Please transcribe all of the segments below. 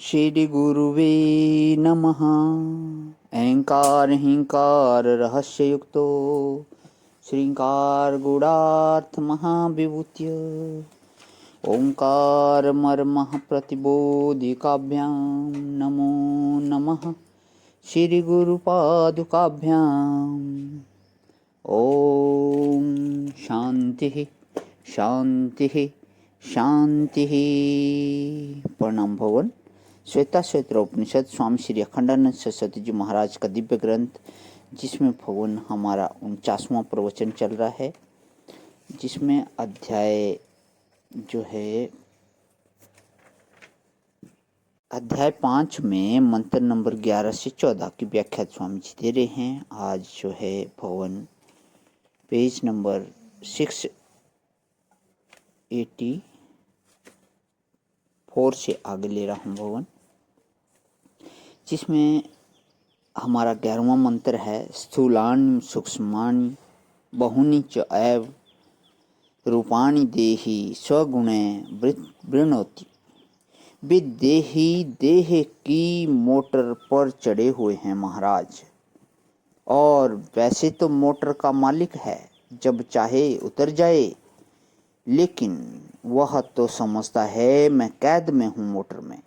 श्री गुरुवे नमः। अहंकार हिंकार रहस्य युक्तो श्रृंगार गुणार्थ महाविभूत्य ओंकार मर्मः प्रतिबोधिकाभ्यां नमो नमः श्री गुरुपादुकाभ्यां। ओम शांति शांति शांति। प्रणाम भवन। श्वेता श्वेत्र उपनिषद स्वामी श्री अखंडानंद सरस्वती जी महाराज का दिव्य ग्रंथ, जिसमें भवन हमारा 49वां प्रवचन चल रहा है, जिसमें अध्याय जो है अध्याय 5 में मंत्र नंबर 11 से 14 की व्याख्या स्वामी जी दे रहे हैं। आज जो है भवन पेज नंबर 684 से आगे ले रहा हूँ भवन, जिसमें हमारा 11वां मंत्र है। स्थूलानि सूक्ष्मानि बहुनि च एव रूपाणि देहि स्वगुणे वृणोति। विदेही देह की मोटर पर चढ़े हुए हैं महाराज, और वैसे तो मोटर का मालिक है, जब चाहे उतर जाए, लेकिन वह तो समझता है मैं कैद में हूँ मोटर में।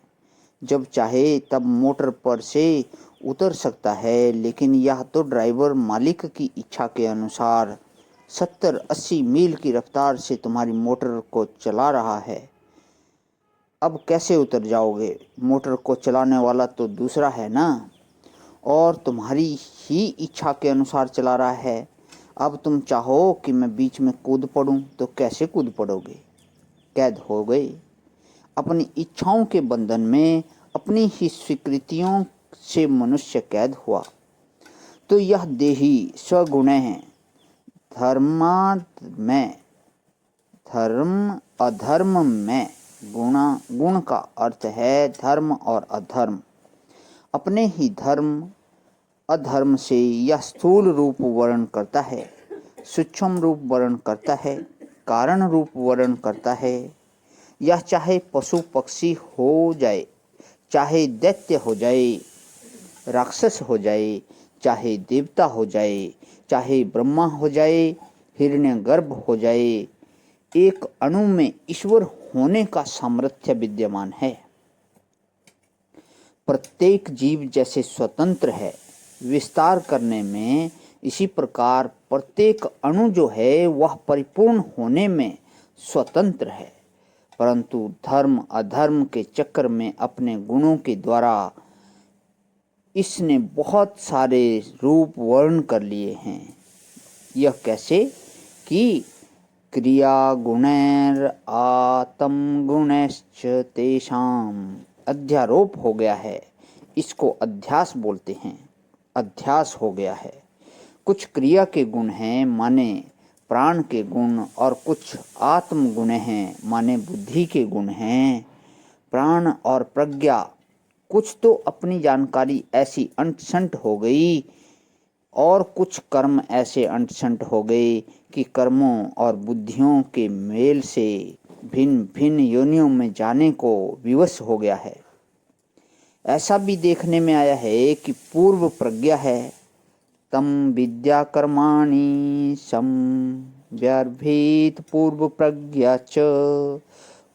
जब चाहे तब मोटर पर से उतर सकता है, लेकिन यह तो ड्राइवर मालिक की इच्छा के अनुसार 70-80 मील की रफ्तार से तुम्हारी मोटर को चला रहा है। अब कैसे उतर जाओगे? मोटर को चलाने वाला तो दूसरा है ना, और तुम्हारी ही इच्छा के अनुसार चला रहा है। अब तुम चाहो कि मैं बीच में कूद पड़ूं तो कैसे कूद पड़ोगे? कैद हो गए अपनी इच्छाओं के बंधन में। अपनी ही स्वीकृतियों से मनुष्य कैद हुआ। तो यह देही स्वगुण है। धर्मार्थ में धर्म, अधर्म में गुण का अर्थ है धर्म और अधर्म। अपने ही धर्म अधर्म से यह स्थूल रूप वर्ण करता है, सूक्ष्म रूप वर्ण करता है, कारण रूप वर्ण करता है। यह चाहे पशु पक्षी हो जाए, चाहे दैत्य हो जाए, राक्षस हो जाए, चाहे देवता हो जाए, चाहे ब्रह्मा हो जाए, हिरण्यगर्भ हो जाए, एक अणु में ईश्वर होने का सामर्थ्य विद्यमान है। प्रत्येक जीव जैसे स्वतंत्र है विस्तार करने में, इसी प्रकार प्रत्येक अणु जो है वह परिपूर्ण होने में स्वतंत्र है। परंतु धर्म अधर्म के चक्कर में अपने गुणों के द्वारा इसने बहुत सारे रूप वर्ण कर लिए हैं। यह कैसे कि क्रिया गुणैर आत्म गुणैश्च तेषाम अध्यारोप हो गया है। इसको अध्यास बोलते हैं। अध्यास हो गया है। कुछ क्रिया के गुण हैं, माने प्राण के गुण, और कुछ आत्म गुण हैं, माने बुद्धि के गुण हैं। प्राण और प्रज्ञा कुछ तो अपनी जानकारी ऐसी अंट-संट हो गई, और कुछ कर्म ऐसे अंट-संट हो गए कि कर्मों और बुद्धियों के मेल से भिन्न भिन्न योनियों में जाने को विवश हो गया है। ऐसा भी देखने में आया है कि पूर्व प्रज्ञा है, तम विद्या कर्माणि संव्यर्भित पूर्व प्रज्ञा च,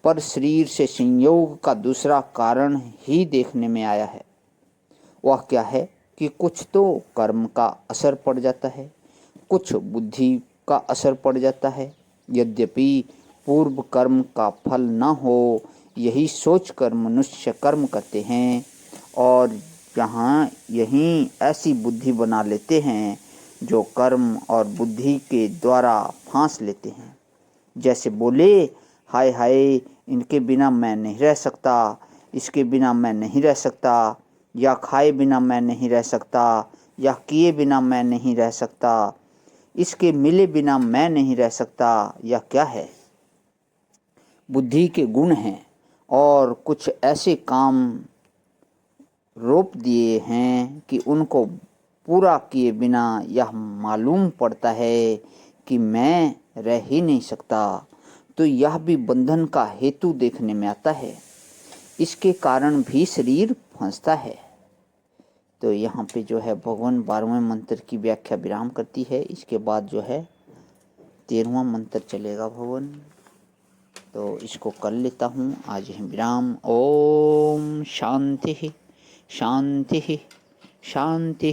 पर शरीर से संयोग का दूसरा कारण ही देखने में आया है। वह क्या है कि कुछ तो कर्म का असर पड़ जाता है, कुछ बुद्धि का असर पड़ जाता है। यद्यपि पूर्व कर्म का फल न हो, यही सोचकर मनुष्य कर्म करते हैं, और यहीं ऐसी बुद्धि बना लेते हैं जो कर्म और बुद्धि के द्वारा फांस लेते हैं। जैसे बोले, हाय हाय, इनके बिना मैं नहीं रह सकता, इसके बिना मैं नहीं रह सकता, या खाए बिना मैं नहीं रह सकता, या किए बिना मैं नहीं रह सकता, इसके मिले बिना मैं नहीं रह सकता। यह क्या है? बुद्धि के गुण हैं, और कुछ ऐसे काम रोप दिए हैं कि उनको पूरा किए बिना यह मालूम पड़ता है कि मैं रह ही नहीं सकता। तो यह भी बंधन का हेतु देखने में आता है। इसके कारण भी शरीर फंसता है। तो यहाँ पे जो है भगवान 12वें मंत्र की व्याख्या विराम करती है। इसके बाद जो है 13वां मंत्र चलेगा भगवान, तो इसको कर लेता हूँ। आज है विराम। ओम शांति शांति शांति।